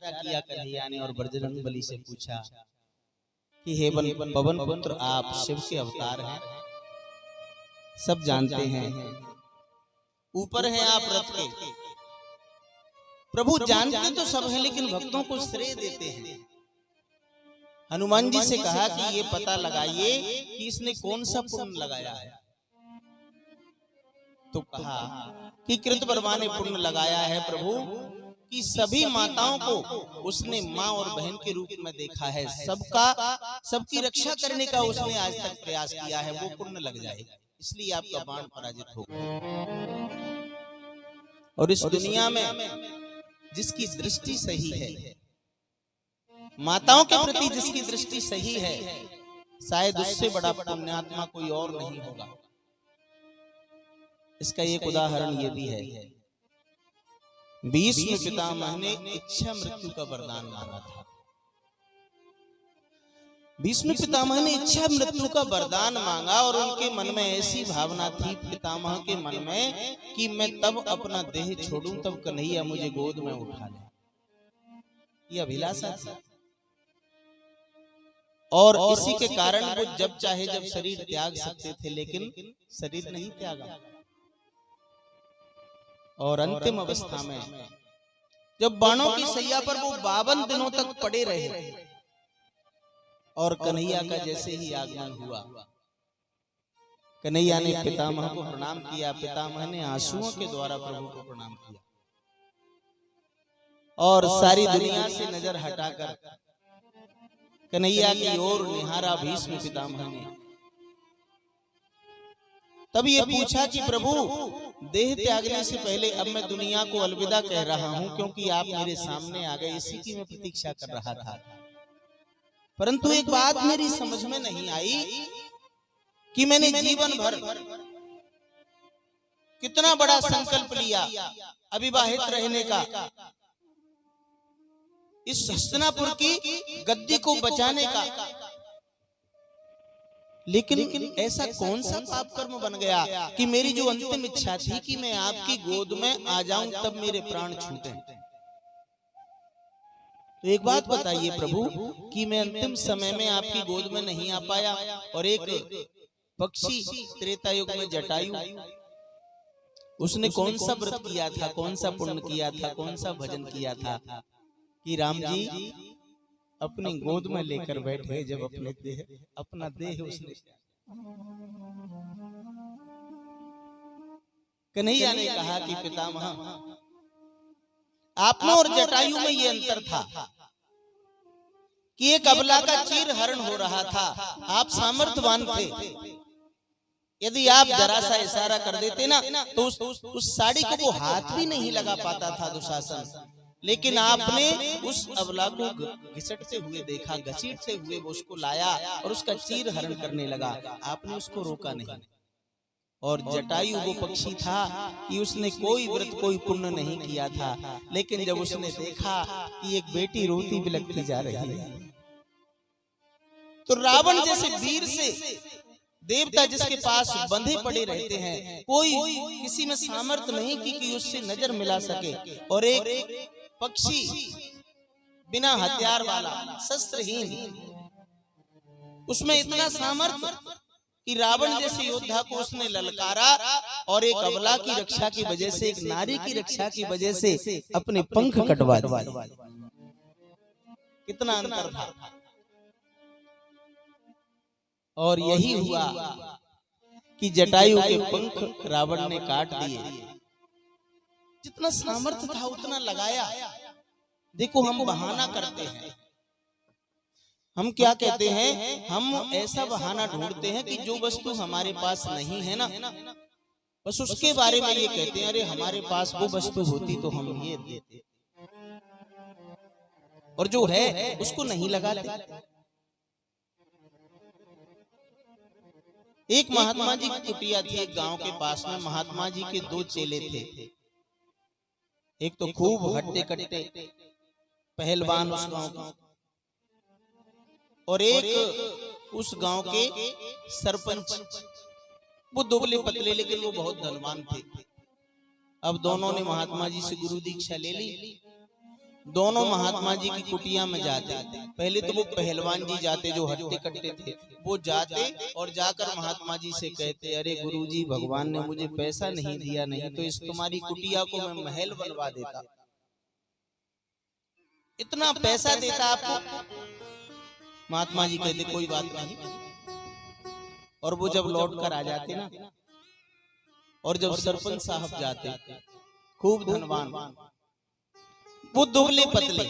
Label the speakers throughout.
Speaker 1: इशारा किया कन्हैया ने और बजरंग बली से पूछा कि हे पवन पुत्र, आप शिव के अवतार हैं, सब जानते हैं। ऊपर हैं आप रथ के, प्रभु जानते तो सब हैं, लेकिन भक्तों को श्रेय देते हैं। हनुमान जी से कहा कि ये पता लगाइए कि इसने कौन सा पुण्य लगाया है। तो कहा कि कृतवर्मा ने पुण्य लगाया है प्रभु, कि सभी माताओं को उसने माँ और बहन के रूप में देखा है, सबकी रक्षा करने का उसने आज तक प्रयास किया है, वो पुण्य लग जाए, इसलिए आपका बाण पराजित हो गया। और इस दुनिया में जिसकी दृष्टि सही है, माताओं के प्रति जिसकी दृष्टि सही है, शायद उससे बड़ा पुण्यात्मा कोई और नहीं होगा। इसका एक उदाहरण ये भी है, भीष्म पितामह ने इच्छा मृत्यु का वरदान मांगा था। भीष्म पितामह ने इच्छा मृत्यु का वरदान मांगा और उनके मन में ऐसी भावना थी, पितामह के मन में, कि मैं तब अपना देह छोड़ूं तब कन्हैया मुझे गोद में उठा ले। ये अभिलाषा थी और इसी के कारण वो जब चाहे जब शरीर त्याग सकते थे, लेकिन शरीर नहीं त्यागा। और अंतिम अवस्था में जब बाणों की सैया पर वो 52 दिनों तक पड़े रहे और कन्हैया का जैसे ही आगमन हुआ, कन्हैया ने पितामह को प्रणाम किया, पितामह ने आंसुओं के द्वारा प्रभु को प्रणाम किया और सारी दुनिया से नजर हटाकर कन्हैया की ओर निहारा भीष्म पितामह ने। तब ये पूछा कि प्रभु, देह त्यागने से पहले अब मैं दुनिया को अलविदा कह रहा हूं, क्योंकि आप मेरे सामने आ गए, इसी की मैं प्रतीक्षा कर रहा था। परंतु एक बात मेरी समझ में नहीं आई कि मैंने जीवन भर कितना बड़ा संकल्प लिया अविवाहित रहने का, इस हस्तिनापुर की गद्दी को बचाने का, लेकिन ऐसा कौन सा पाप कर्म बन गया कि मेरी जो अंतिम इच्छा थी कि मैं आपकी गोद में आ जाऊं तब मेरे प्राण छूटे। तो एक बात बताइए प्रभु, कि मैं अंतिम समय में आपकी गोद में नहीं आ पाया और एक पक्षी त्रेता युग में जटायु, उसने कौन सा व्रत किया था, कौन सा पुण्य किया था, कौन सा भजन किया था कि राम जी अपनी गोद में लेकर बैठे जब अपना देह उसने। कन्हैया ने कहा कि पितामह, आप में और जटायु में ये अंतर था कि एक अबला का चीर हरण हो रहा था, आप सामर्थ्यवान थे, यदि आप जरा सा इशारा कर देते ना तो उस साड़ी को वो हाथ भी नहीं लगा पाता था दुशासन, लेकिन आपने उस अबला को घिसटते हुए देखा, घसीटते हुए वो उसको लाया और उसका चीर हरण करने लगा, आपने उसको रोका नहीं। और जटायु वो पक्षी था कि उसने कोई व्रत कोई पुण्य नहीं किया था, लेकिन जब उसने देखा कि एक बेटी रोती बिलखती जा रही है, तो रावण जैसे वीर से देवता जिसके पास बंधे पड़े रहते हैं, कोई किसी में सामर्थ्य नहीं कि उससे नजर मिला सके, और एक पक्षी बिना हथियार वाला शस्त्रहीन, उसमें इतना सामर्थ्य कि रावण जैसे योद्धा को उसने ललकारा और एक अबला की रक्षा की वजह से, एक नारी की रक्षा की वजह से अपने पंख कटवा दिए। कितना अंतर था। और यही हुआ कि जटायु के पंख रावण ने काट दिए। जितना सामर्थ्य था उतना लगाया। देखो, हम बहाना करते हैं, हम क्या कहते हैं, हम ऐसा बहाना ढूंढते हैं कि जो वस्तु हमारे पास नहीं है ना, बस उसके बारे में ये कहते हैं, अरे हमारे पास वो वस्तु होती तो हम ये देते, और जो है उसको नहीं लगाते। एक महात्मा जी की कुटिया थी एक गांव के पास में। महात्मा जी के दो चेले थे, एक तो खूब हट्टे कट्टे पहलवान उस गांव का, और एक उस गांव के सरपंच। वो दुबले पतले लेकिन वो बहुत धनवान थे। अब दोनों ने महात्मा जी से गुरु दीक्षा ले ली दोनों महात्मा जी की कुटिया में जाते। पहले तो वो पहलवान जी जाते जो हट्टे कट्टे थे, वो जाते और जाकर महात्मा जी से कहते, अरे गुरुजी, भगवान ने मुझे पैसा नहीं दिया, नहीं तो इस तुम्हारी कुटिया को मैं महल बनवा देता, इतना पैसा देता आपको। महात्मा जी कहते कोई बात नहीं। और वो जब लौट कर आ जाते ना, और जब सरपंच साहब जाते, खूब धनवान, वो दुबले पतले,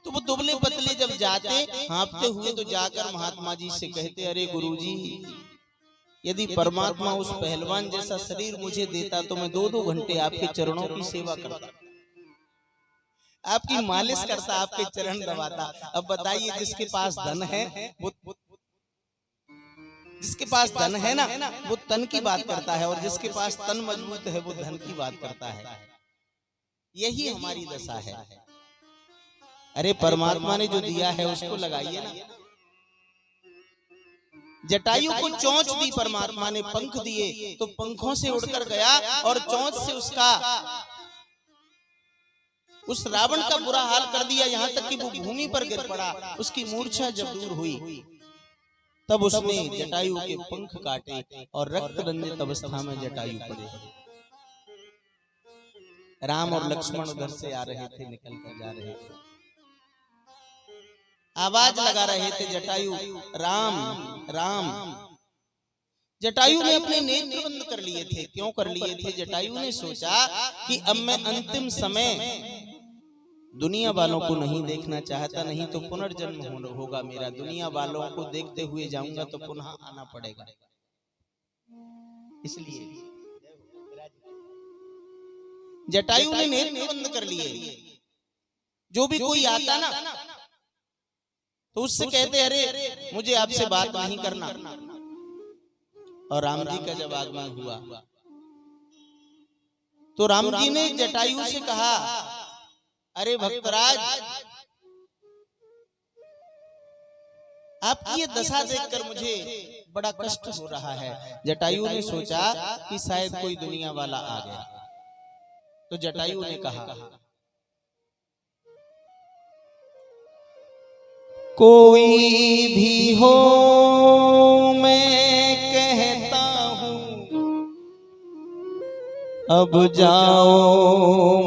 Speaker 1: तो वो दुबले पतले जब जाते हाँफते हुए, तो जाकर महात्मा जी से कहते, अरे गुरुजी, यदि परमात्मा उस पहलवान जैसा शरीर मुझे देता तो मैं 2-2 घंटे आपके चरणों की सेवा करता, आपकी मालिश करता, आपके चरण दबाता। अब बताइए, जिसके पास धन है वो, जिसके पास धन है ना, वो तन की बात करता है, और जिसके पास तन मजबूत है वो धन की बात करता है। यही हमारी दशा है। अरे परमात्मा ने जो दिया है उसको लगाइए ना। जटायु को चोंच दी परमात्मा ने, पंख दिए, तो पंखों से उड़कर गया और चोंच से उसका, उस रावण का बुरा हाल कर दिया, यहाँ तक कि वो भूमि पर गिर पड़ा। उसकी मूर्छा जब दूर हुई, तब उसने जटायु के पंख काटे और रक्त रंजित अवस्था में जटायु पड़े। राम और लक्ष्मण उधर से आ रहे थे, निकल कर जा रहे थे, आवाज लगा रहे थे, जटायु राम राम। जटायु ने अपने नेत्र बंद कर लिए थे। क्यों कर लिए थे? जटायु ने सोचा कि अब मैं अंतिम समय दुनिया वालों को नहीं देखना चाहता, नहीं तो पुनर्जन्म होगा मेरा, दुनिया वालों को देखते हुए जाऊंगा तो पुनः आना पड़ेगा। इसलिए जटायु ने नेत्र बंद कर लिए। जो भी कोई आता ना, तो उससे कहते, अरे मुझे आपसे बात नहीं करना। और राम जी का जब आगमन हुआ, तो राम जी ने जटायु से कहा, अरे भक्तराज, आपकी ये दशा देखकर मुझे बड़ा कष्ट हो रहा है। जटायु ने सोचा कि शायद कोई दुनिया वाला आ गया। तो जटायु ने कहा, कोई भी हो मैं कहता हूँ, अब जाओ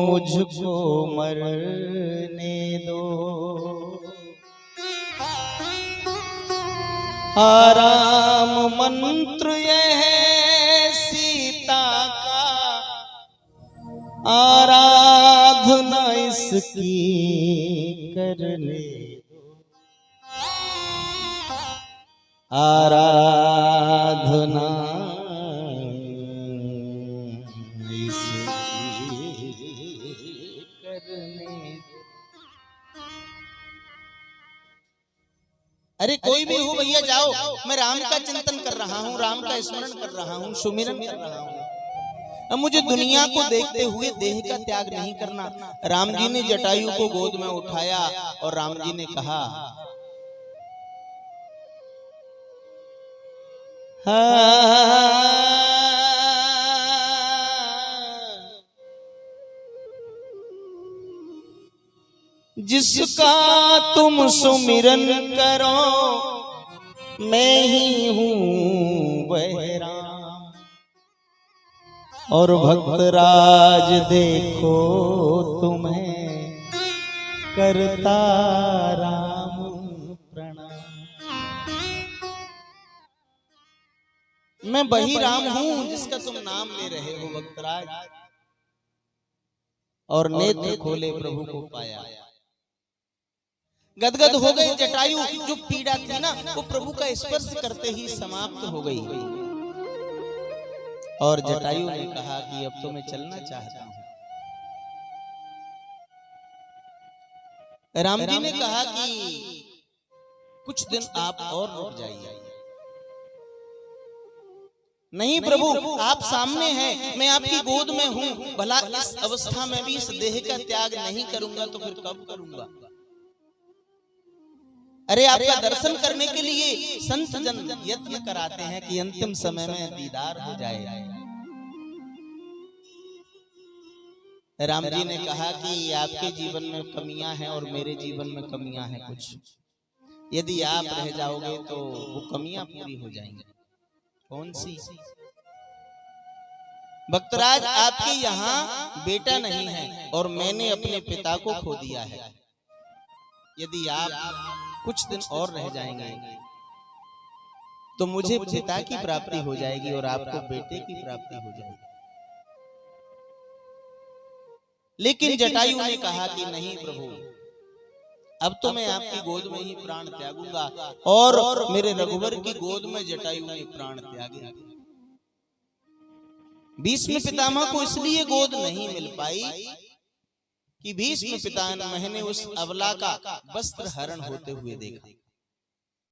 Speaker 1: मुझको मरने दो। आराम मंत्र यह है सीता का, आराधना इसकी करने, आराधना अरे कोई भी हो भैया, जाओ, मैं राम का चिंतन कर रहा हूँ, राम का स्मरण कर रहा हूँ, सुमिरन कर रहा हूँ। अब मुझे दुनिया को देखते हुए देह का त्याग नहीं करना। राम जी ने जटायु को गोद में उठाया और राम जी ने कहा, जिसका तुम सुमिरन करो, मैं ही हूँ वह राम। और भक्तराज देखो तुम्हें करता राम प्रणाम। मैं वही राम हूँ जिसका तुम नाम ले रहे हो भक्तराज। और नेत्र खोले प्रभु को पाया। गदगद हो गए जटायु। जो पीड़ा थी ना, वो प्रभु का स्पर्श करते ही समाप्त हो गई। और जटायु ने कहा कि अब तो मैं चलना चाहता हूं। राम जी ने कहा कि कुछ दिन आप और रुक जाइए। नहीं प्रभु, आप सामने हैं, मैं आपकी गोद में हूं। भला इस अवस्था में भी इस देह का त्याग नहीं करूंगा तो फिर कब करूंगा? अरे आपका दर्शन करने के लिए संत जन यत्न कराते हैं कि अंतिम समय में दीदार हो जाए। राम जी ने कहा कि आपके जीवन में कमियां हैं और मेरे जीवन में कमियां हैं कुछ, यदि आप रह जाओगे तो वो कमियां पूरी हो जाएंगी। कौन सी? भक्तराज, आपके यहाँ बेटा नहीं है और मैंने अपने पिता को खो दिया है। यदि आप कुछ दिन और रह जाएंगे तो मुझे पिता की प्राप्ति हो जाएगी और आपको बेटे की प्राप्ति हो जाएगी। लेकिन जटायु ने कहा कि नहीं प्रभु, अब तो मैं आपकी गोद में ही प्राण त्यागूंगा। और मेरे रघुवर की गोद में जटायु ने प्राण त्यागे। भीष्म पितामह को इसलिए गोद नहीं मिल पाई कि भीष्म पितामह ने उस अबला का वस्त्र हरण होते हुए देखा।